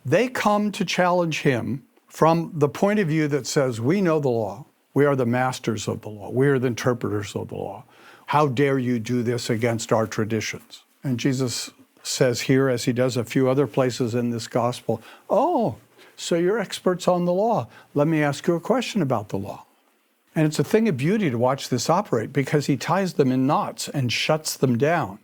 They come to challenge him from the point of view that says, we know the law. We are the masters of the law. We are the interpreters of the law. How dare you do this against our traditions? And Jesus says here, as he does a few other places in this gospel, oh, so you're experts on the law. Let me ask you a question about the law. And it's a thing of beauty to watch this operate because he ties them in knots and shuts them down.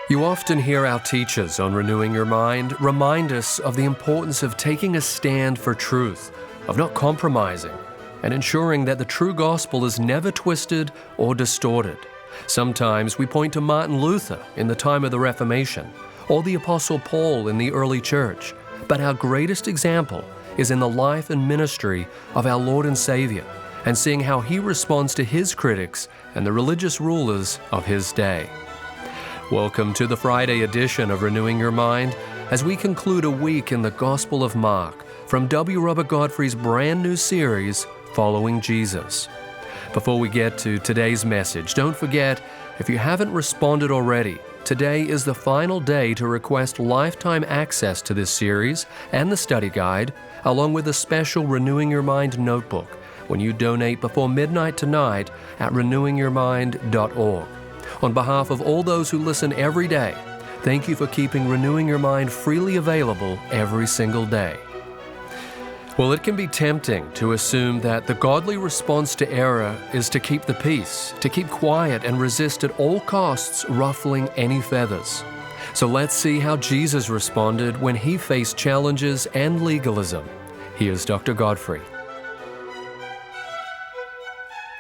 You often hear our teachers on Renewing Your Mind remind us of the importance of taking a stand for truth, of not compromising, and ensuring that the true gospel is never twisted or distorted. Sometimes we point to Martin Luther in the time of the Reformation, or the Apostle Paul in the early church, but our greatest example is in the life and ministry of our Lord and Savior, and seeing how he responds to his critics and the religious rulers of his day. Welcome to the Friday edition of Renewing Your Mind as we conclude a week in the Gospel of Mark from W. Robert Godfrey's brand new series, Following Jesus. Before we get to today's message, don't forget, if you haven't responded already, today is the final day to request lifetime access to this series and the study guide, along with a special Renewing Your Mind notebook when you donate before midnight tonight at renewingyourmind.org. On behalf of all those who listen every day, thank you for keeping Renewing Your Mind freely available every single day. Well, it can be tempting to assume that the godly response to error is to keep the peace, to keep quiet and resist at all costs ruffling any feathers. So let's see how Jesus responded when he faced challenges and legalism. Here's Dr. Godfrey.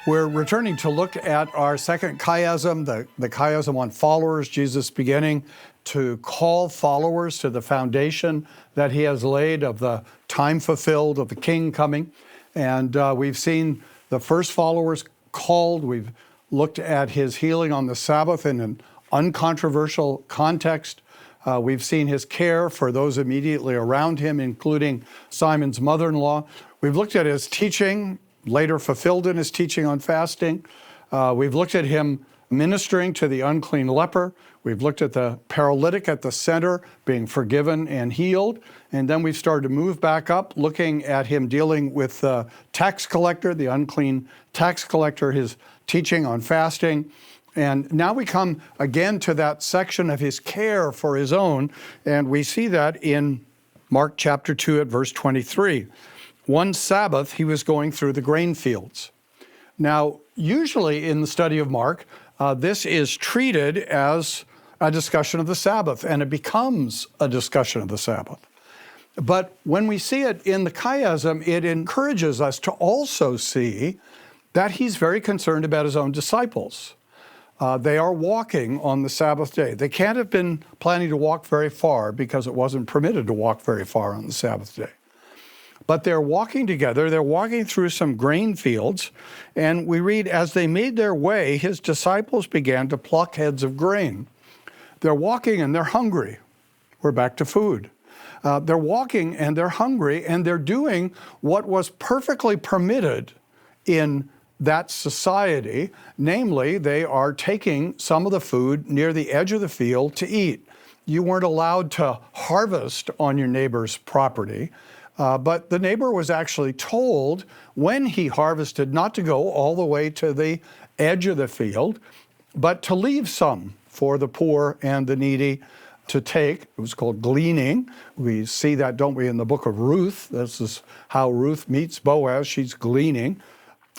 We're returning to look at our second chiasm, the chiasm on followers, Jesus beginning to call followers to the foundation that he has laid of the time fulfilled of the King coming. And we've seen the first followers called. We've looked at his healing on the Sabbath in an uncontroversial context. We've seen his care for those immediately around him, including Simon's mother-in-law. We've looked at his teaching, later fulfilled in his teaching on fasting. We've looked at him ministering to the unclean leper. We've looked at the paralytic at the center being forgiven and healed. And then we've started to move back up, looking at him dealing with the tax collector, the unclean tax collector, his teaching on fasting. And now we come again to that section of his care for his own. And we see that in Mark chapter 2 at verse 23. One Sabbath, he was going through the grain fields. Now, usually in the study of Mark, this is treated as a discussion of the Sabbath, and it becomes a discussion of the Sabbath. But when we see it in the chiasm, it encourages us to also see that he's very concerned about his own disciples. They are walking on the Sabbath day. They can't have been planning to walk very far because it wasn't permitted to walk very far on the Sabbath day. But they're walking together, they're walking through some grain fields, and we read, as they made their way, his disciples began to pluck heads of grain. They're walking and they're hungry. We're back to food. They're walking and they're hungry, and they're doing what was perfectly permitted in that society. Namely, they are taking some of the food near the edge of the field to eat. You weren't allowed to harvest on your neighbor's property. But the neighbor was actually told when he harvested not to go all the way to the edge of the field, but to leave some for the poor and the needy to take. It was called gleaning. We see that, don't we, in the book of Ruth. This is how Ruth meets Boaz. She's gleaning.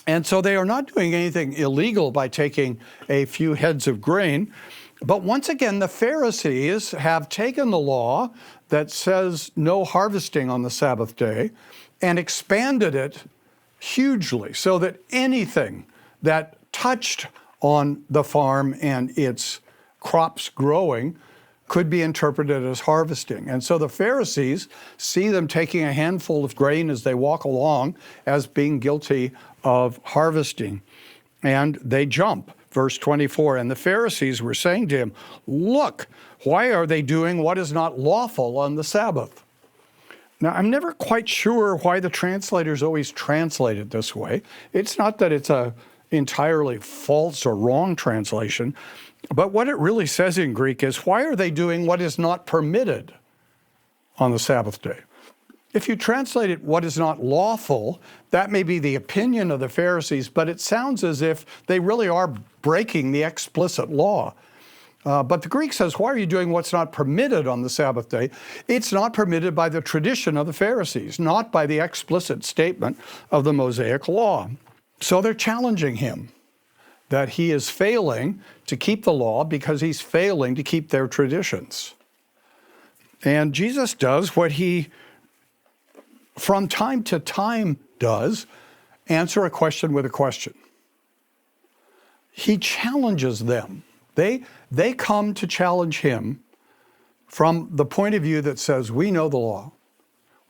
And so they are not doing anything illegal by taking a few heads of grain. But once again, the Pharisees have taken the law that says no harvesting on the Sabbath day and expanded it hugely so that anything that touched on the farm and its crops growing could be interpreted as harvesting. And so the Pharisees see them taking a handful of grain as they walk along as being guilty of harvesting. And they jump. Verse 24, and the Pharisees were saying to him, look, why are they doing what is not lawful on the Sabbath? Now, I'm never quite sure why the translators always translate it this way. It's not that it's a entirely false or wrong translation, but what it really says in Greek is, why are they doing what is not permitted on the Sabbath day? If you translate it, what is not lawful, that may be the opinion of the Pharisees, but it sounds as if they really are breaking the explicit law. But the Greek says, why are you doing what's not permitted on the Sabbath day? It's not permitted by the tradition of the Pharisees, not by the explicit statement of the Mosaic law. So they're challenging him that he is failing to keep the law because he's failing to keep their traditions. And Jesus does what he, from time to time, does, answer a question with a question. He challenges them. They come to challenge him from the point of view that says, we know the law.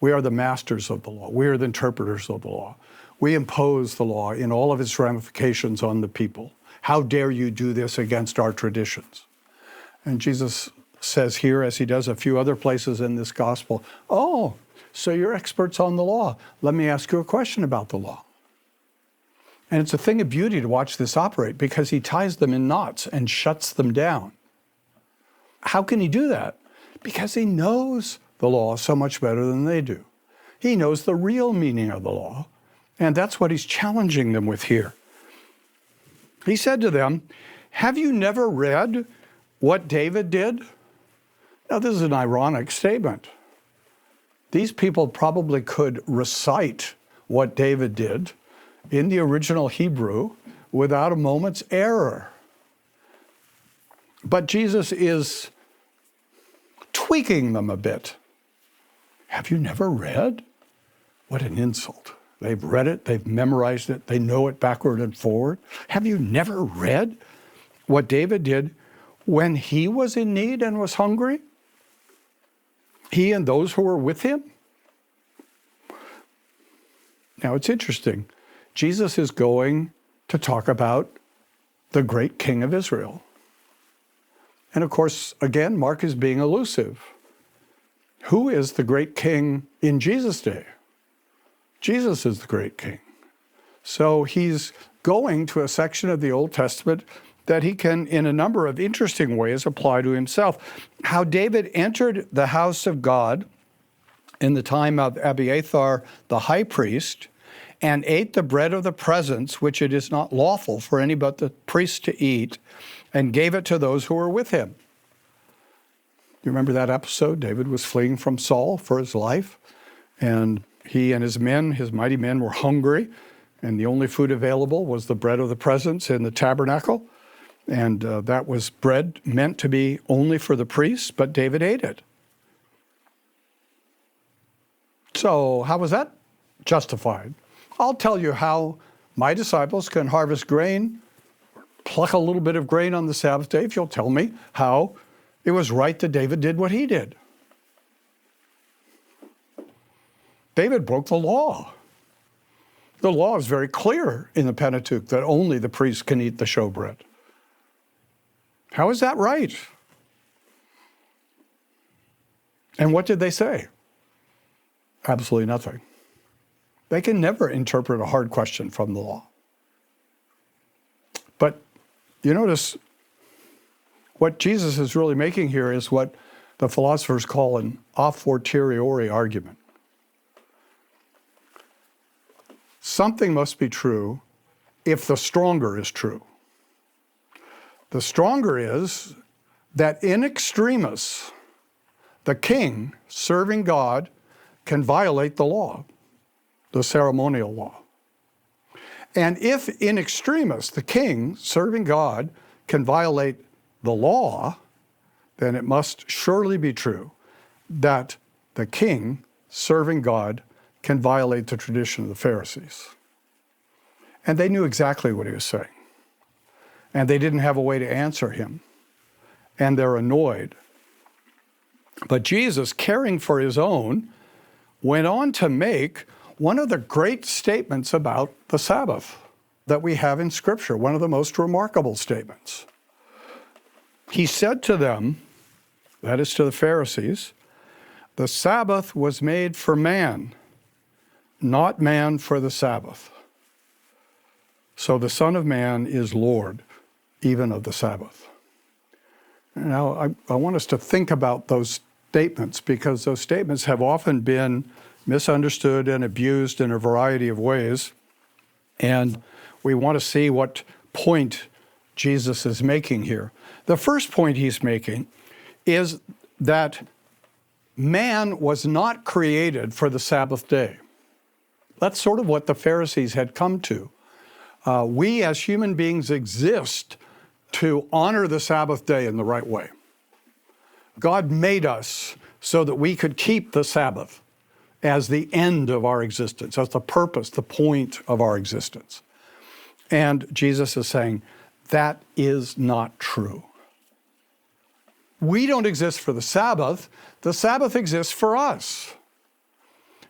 We are the masters of the law. We are the interpreters of the law. We impose the law in all of its ramifications on the people. How dare you do this against our traditions? And Jesus says here, as he does a few other places in this gospel, oh, so you're experts on the law. Let me ask you a question about the law. And it's a thing of beauty to watch this operate because he ties them in knots and shuts them down. How can he do that? Because he knows the law so much better than they do. He knows the real meaning of the law, and that's what he's challenging them with here. He said to them, have you never read what David did? Now, this is an ironic statement. These people probably could recite what David did in the original Hebrew without a moment's error. But Jesus is tweaking them a bit. Have you never read? What an insult. They've read it, they've memorized it, they know it backward and forward. Have you never read what David did when he was in need and was hungry? He and those who were with him? Now it's interesting. Jesus is going to talk about the great King of Israel. And of course, again, Mark is being elusive. Who is the great king in Jesus' day? Jesus is the great king. So he's going to a section of the Old Testament that he can, in a number of interesting ways, apply to himself. How David entered the house of God in the time of Abiathar the high priest, and ate the bread of the presence, which it is not lawful for any but the priest to eat, and gave it to those who were with him. You remember that episode? David was fleeing from Saul for his life, and he and his men, his mighty men, were hungry, and the only food available was the bread of the presence in the tabernacle, and that was bread meant to be only for the priests, but David ate it. So how was that justified? I'll tell you how my disciples can harvest grain, pluck a little bit of grain on the Sabbath day, if you'll tell me how it was right that David did what he did. David broke the law. The law is very clear in the Pentateuch that only the priest can eat the showbread. How is that right? And what did they say? Absolutely nothing. They can never interpret a hard question from the law. But you notice what Jesus is really making here is what the philosophers call an a fortiori argument. Something must be true if the stronger is true. The stronger is that in extremis, the king serving God can violate the law, the ceremonial law. And if in extremis the king serving God can violate the law, then it must surely be true that the king serving God can violate the tradition of the Pharisees. And they knew exactly what he was saying. And they didn't have a way to answer him. And they're annoyed. But Jesus, caring for his own, went on to make one of the great statements about the Sabbath that we have in Scripture, one of the most remarkable statements. He said to them, that is to the Pharisees, the Sabbath was made for man, not man for the Sabbath. So the Son of Man is Lord, even of the Sabbath. Now, I want us to think about those statements, because those statements have often been misunderstood and abused in a variety of ways. And we want to see what point Jesus is making here. The first point he's making is that man was not created for the Sabbath day. That's sort of what the Pharisees had come to. We as human beings exist to honor the Sabbath day in the right way. God made us so that we could keep the Sabbath as the end of our existence, as the purpose, the point of our existence. And Jesus is saying, that is not true. We don't exist for the Sabbath exists for us.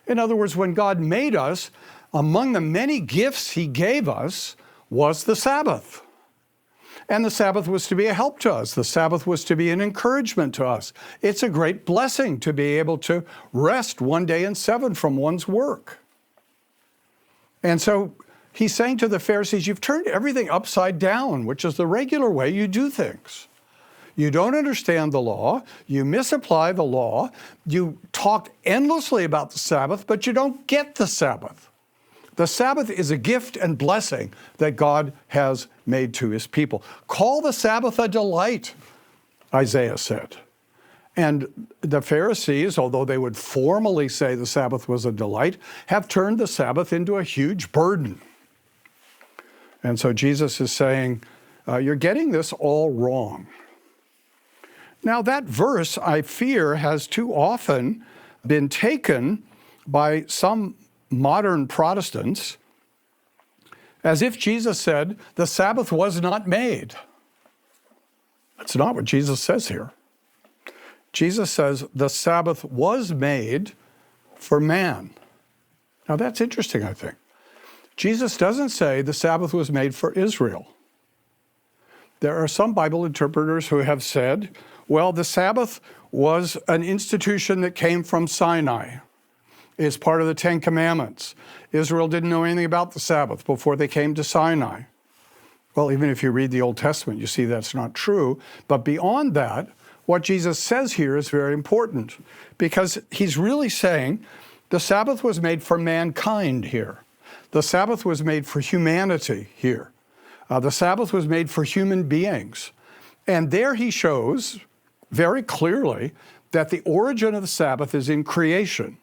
In other words, when God made us, among the many gifts he gave us was the Sabbath. And the Sabbath was to be a help to us. The Sabbath was to be an encouragement to us. It's a great blessing to be able to rest one day in 7 from one's work. And so he's saying to the Pharisees, you've turned everything upside down, which is the regular way you do things. You don't understand the law, you misapply the law, you talk endlessly about the Sabbath, but you don't get the Sabbath. The Sabbath is a gift and blessing that God has made to his people. Call the Sabbath a delight, Isaiah said. And the Pharisees, although they would formally say the Sabbath was a delight, have turned the Sabbath into a huge burden. And so Jesus is saying, you're getting this all wrong. Now that verse, I fear, has too often been taken by some modern Protestants as if Jesus said the Sabbath was not made. That's not what Jesus says here. Jesus says the Sabbath was made for man. Now that's interesting, I think. Jesus doesn't say the Sabbath was made for Israel. There are some Bible interpreters who have said, well, the Sabbath was an institution that came from Sinai. It's part of the 10 Commandments. Israel didn't know anything about the Sabbath before they came to Sinai. Well, even if you read the Old Testament, you see that's not true. But beyond that, what Jesus says here is very important, because he's really saying the Sabbath was made for mankind here. The Sabbath was made for humanity here. The Sabbath was made for human beings. And there he shows very clearly that the origin of the Sabbath is in creation.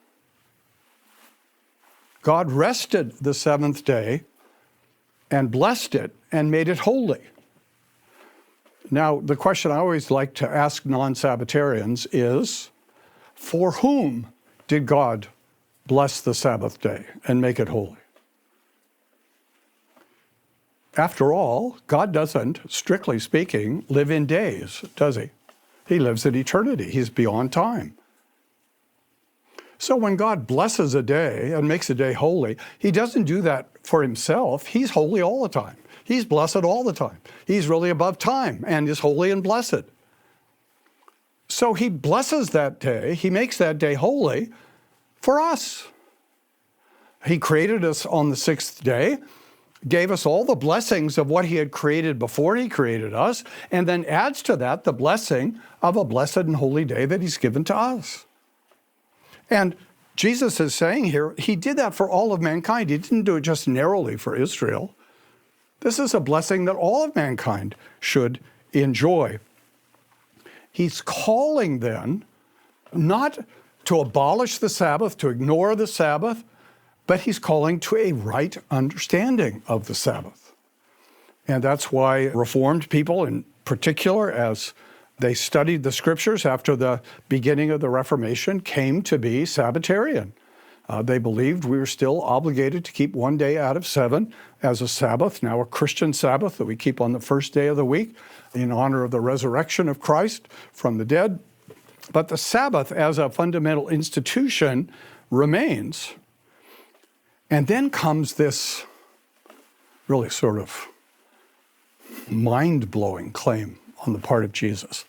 God rested the 7th day and blessed it and made it holy. Now, the question I always like to ask non-Sabbatarians is, for whom did God bless the Sabbath day and make it holy? After all, God doesn't, strictly speaking, live in days, does he? He lives in eternity. He's beyond time. So when God blesses a day and makes a day holy, he doesn't do that for himself. He's holy all the time. He's blessed all the time. He's really above time and is holy and blessed. So he blesses that day. He makes that day holy for us. He created us on the 6th day, gave us all the blessings of what he had created before he created us, and then adds to that the blessing of a blessed and holy day that he's given to us. And Jesus is saying here, he did that for all of mankind. He didn't do it just narrowly for Israel. This is a blessing that all of mankind should enjoy. He's calling then not to abolish the Sabbath, to ignore the Sabbath, but he's calling to a right understanding of the Sabbath. And that's why Reformed people in particular, as they studied the scriptures after the beginning of the Reformation, came to be Sabbatarian. They believed we were still obligated to keep one day out of 7 as a Sabbath, now a Christian Sabbath that we keep on the first day of the week in honor of the resurrection of Christ from the dead. But the Sabbath as a fundamental institution remains. And then comes this really sort of mind-blowing claim on the part of Jesus.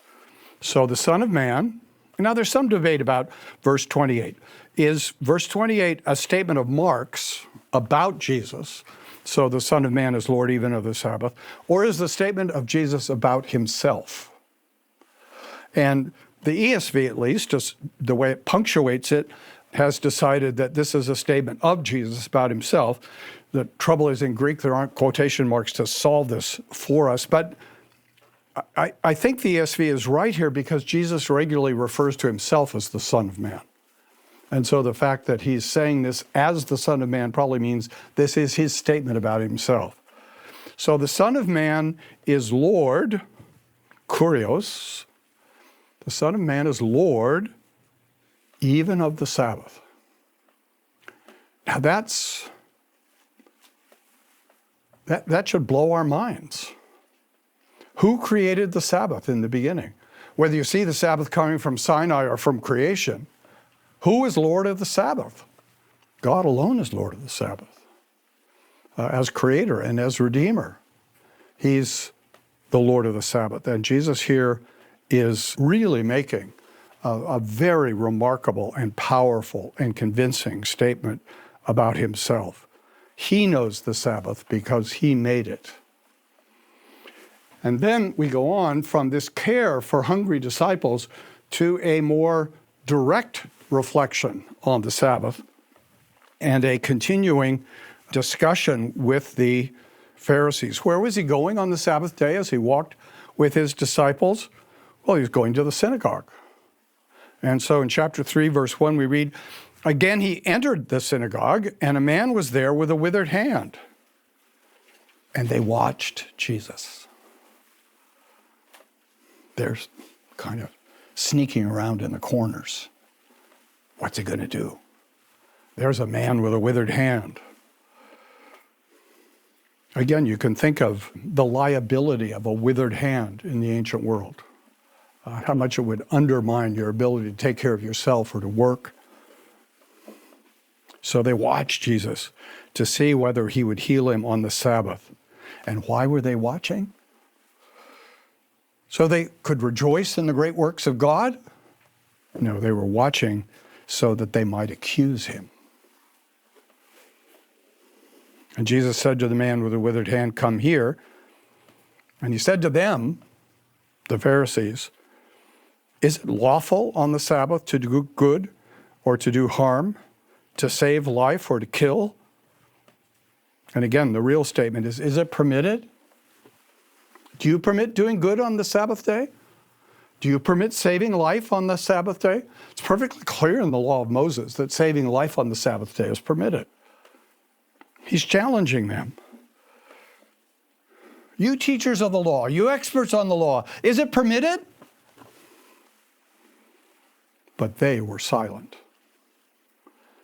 So the Son of Man, now there's some debate about verse 28. Is verse 28 a statement of Mark's about Jesus, So the Son of Man is Lord even of the Sabbath? Or is the statement of Jesus about himself? And the ESV, at least, just the way it punctuates it, has decided that this is a statement of Jesus about himself. The trouble is in Greek, there aren't quotation marks to solve this for us. But I think the ESV is right here because Jesus regularly refers to himself as the Son of Man. And so the fact that he's saying this as the Son of Man probably means this is his statement about himself. So the Son of Man is Lord, kurios. The Son of Man is Lord even of the Sabbath. Now that should blow our minds. Who created the Sabbath in the beginning? Whether you see the Sabbath coming from Sinai or from creation, who is Lord of the Sabbath? God alone is Lord of the Sabbath. As creator and as redeemer, he's the Lord of the Sabbath. And Jesus here is really making a very remarkable and powerful and convincing statement about himself. He knows the Sabbath because he made it. And then we go on from this care for hungry disciples to a more direct reflection on the Sabbath and a continuing discussion with the Pharisees. Where was he going on the Sabbath day as he walked with his disciples? Well, he was going to the synagogue. And so in chapter 3, verse 1, we read, "Again he entered the synagogue, and a man was there with a withered hand. And they watched Jesus." They're kind of sneaking around in the corners. What's he going to do? There's a man with a withered hand. Again, you can think of the liability of a withered hand in the ancient world. How much it would undermine your ability to take care of yourself or to work. So they watched Jesus to see whether he would heal him on the Sabbath. And why were they watching? So they could rejoice in the great works of God? No, they were watching so that they might accuse him. And Jesus said to the man with the withered hand, "Come here." And he said to them, the Pharisees, "Is it lawful on the Sabbath to do good or to do harm, to save life or to kill?" And again, the real statement is it permitted? Do you permit doing good on the Sabbath day? Do you permit saving life on the Sabbath day? It's perfectly clear in the law of Moses that saving life on the Sabbath day is permitted. He's challenging them. You teachers of the law, you experts on the law, is it permitted? But they were silent.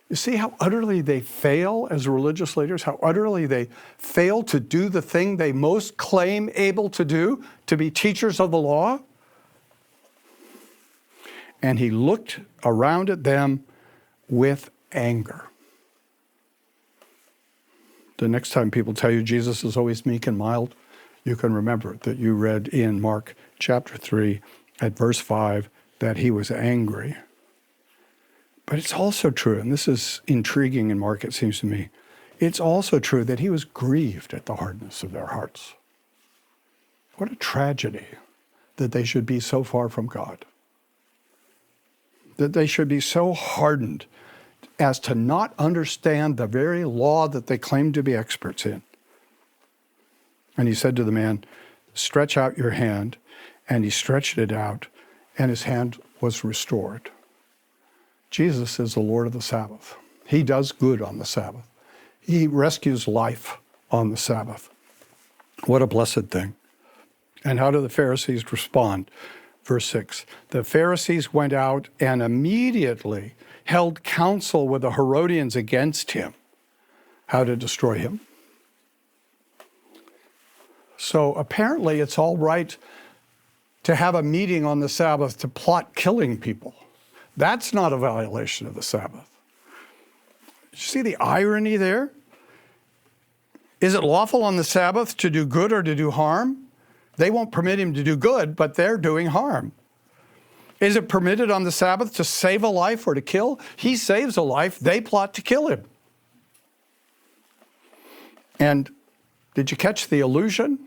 You see how utterly they fail as religious leaders, how utterly they fail to do the thing they most claim able to do, to be teachers of the law? And he looked around at them with anger. The next time people tell you Jesus is always meek and mild, you can remember that you read in Mark chapter 3 at verse 5 that he was angry. But it's also true, and this is intriguing in Mark, it seems to me, it's also true that he was grieved at the hardness of their hearts. What a tragedy that they should be so far from God, that they should be so hardened as to not understand the very law that they claim to be experts in. And he said to the man, "Stretch out your hand." And he stretched it out, and his hand was restored. Jesus is the Lord of the Sabbath. He does good on the Sabbath. He rescues life on the Sabbath. What a blessed thing. And how do the Pharisees respond? Verse 6, the Pharisees went out and immediately held counsel with the Herodians against him, how to destroy him. So apparently it's all right to have a meeting on the Sabbath to plot killing people. That's not a violation of the Sabbath. You see the irony there? Is it lawful on the Sabbath to do good or to do harm? They won't permit him to do good, but they're doing harm. Is it permitted on the Sabbath to save a life or to kill? He saves a life, they plot to kill him. And Did you catch the allusion?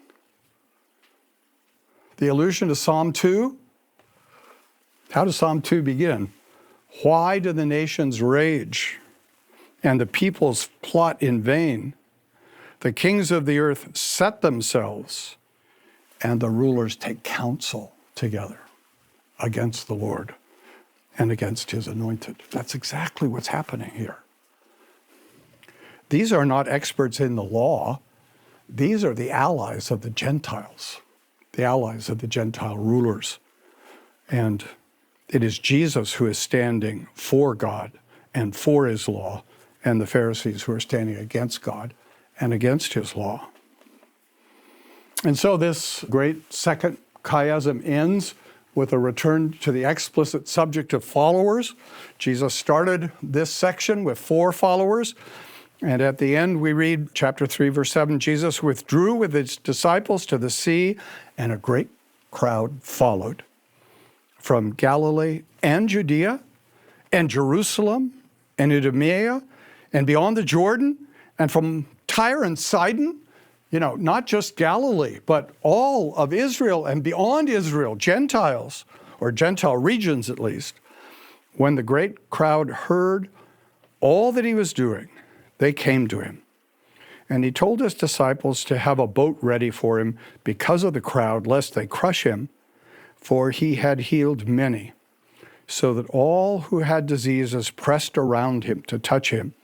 The allusion to Psalm 2? How does Psalm 2 begin? Why do the nations rage and the peoples plot in vain? The kings of the earth set themselves, and the rulers take counsel together against the Lord and against his anointed. That's exactly what's happening here. These are not experts in the law. These are the allies of the Gentiles, the allies of the Gentile rulers. And it is Jesus who is standing for God and for his law, and the Pharisees who are standing against God and against his law. And so this great second chiasm ends with a return to the explicit subject of followers. Jesus started this section with 4 followers, and at the end we read chapter 3, verse 7, Jesus withdrew with his disciples to the sea, and a great crowd followed from Galilee and Judea and Jerusalem and Idumea and beyond the Jordan and from Tyre and Sidon, not just Galilee, but all of Israel and beyond Israel, Gentiles, or Gentile regions at least. When the great crowd heard all that he was doing, they came to him. And he told his disciples to have a boat ready for him because of the crowd, lest they crush him, for he had healed many, so that all who had diseases pressed around him to touch him.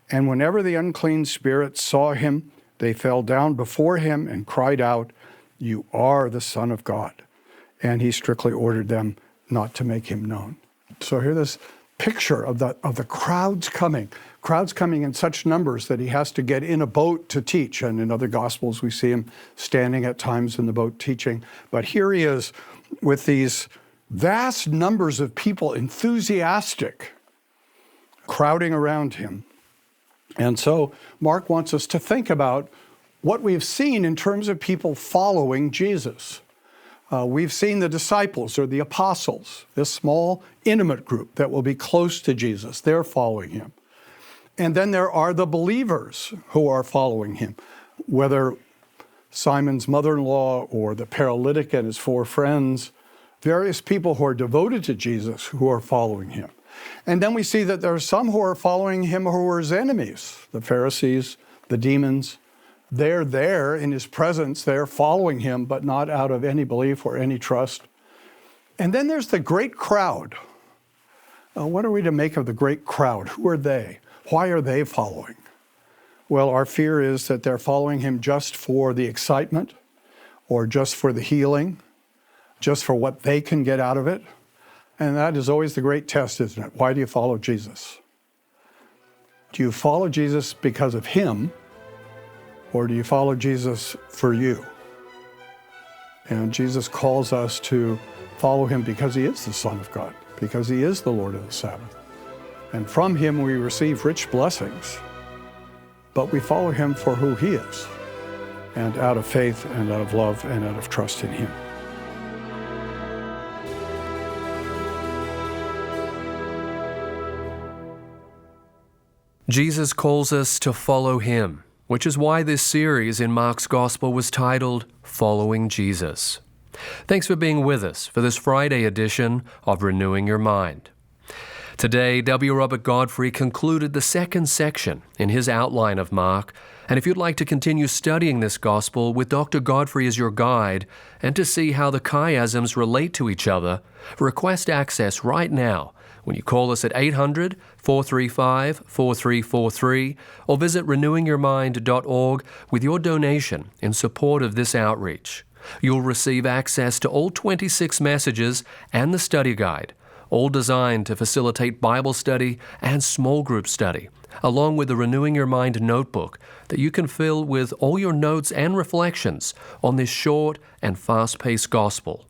And whenever the unclean spirits saw him, they fell down before him and cried out, "You are the Son of God." And he strictly ordered them not to make him known. So here this picture of the crowds coming in such numbers that he has to get in a boat to teach. And in other Gospels, we see him standing at times in the boat teaching. But here he is with these vast numbers of people, enthusiastic, crowding around him. And so Mark wants us to think about what we've seen in terms of people following Jesus. We've seen the disciples or the apostles, this small, intimate group that will be close to Jesus. They're following him. And then there are the believers who are following him, whether Simon's mother-in-law or the paralytic and his 4 friends, various people who are devoted to Jesus who are following him. And then we see that there are some who are following him who are his enemies, the Pharisees, the demons. They're there in his presence, they're following him, but not out of any belief or any trust. And then there's the great crowd. What are we to make of the great crowd? Who are they? Why are they following? Well, our fear is that they're following him just for the excitement, or just for the healing, just for what they can get out of it. And that is always the great test, isn't it? Why do you follow Jesus? Do you follow Jesus because of him, or do you follow Jesus for you? And Jesus calls us to follow him because he is the Son of God, because he is the Lord of the Sabbath. And from him we receive rich blessings, but we follow him for who he is, and out of faith and out of love and out of trust in him. Jesus calls us to follow him, which is why this series in Mark's Gospel was titled Following Jesus. Thanks for being with us for this Friday edition of Renewing Your Mind. Today, W. Robert Godfrey concluded the second section in his outline of Mark, and if you'd like to continue studying this Gospel with Dr. Godfrey as your guide and to see how the chiasms relate to each other, request access right now when you call us at 800-435-4343 or visit renewingyourmind.org with your donation in support of this outreach. You'll receive access to all 26 messages and the study guide, all designed to facilitate Bible study and small group study, along with the Renewing Your Mind notebook that you can fill with all your notes and reflections on this short and fast-paced gospel.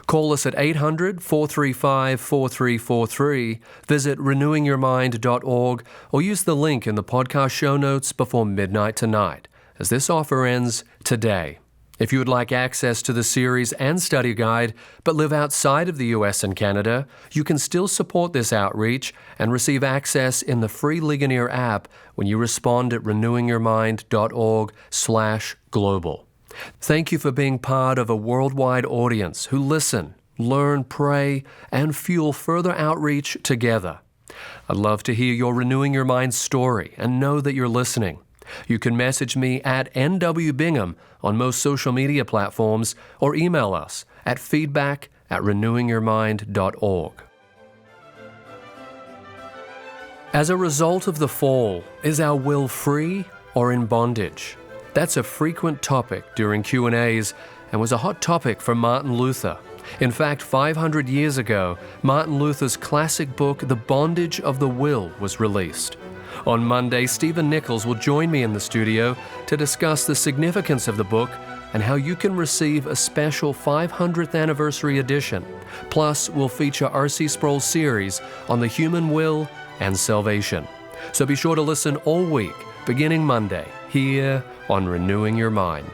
Call us at 800-435-4343, visit renewingyourmind.org, or use the link in the podcast show notes before midnight tonight, as this offer ends today. If you would like access to the series and study guide, but live outside of the U.S. and Canada, you can still support this outreach and receive access in the free Ligonier app when you respond at renewingyourmind.org/global. global. Thank you for being part of a worldwide audience who listen, learn, pray, and fuel further outreach together. I'd love to hear your Renewing Your Mind story and know that you're listening. You can message me at NW Bingham on most social media platforms or email us at feedback@renewingyourmind.org. As a result of the fall, is our will free or in bondage? That's a frequent topic during Q&As and was a hot topic for Martin Luther. In fact, 500 years ago, Martin Luther's classic book, The Bondage of the Will, was released. On Monday, Stephen Nichols will join me in the studio to discuss the significance of the book and how you can receive a special 500th anniversary edition. Plus, we'll feature R.C. Sproul's series on the human will and salvation. So be sure to listen all week, beginning Monday, here on Renewing Your Mind.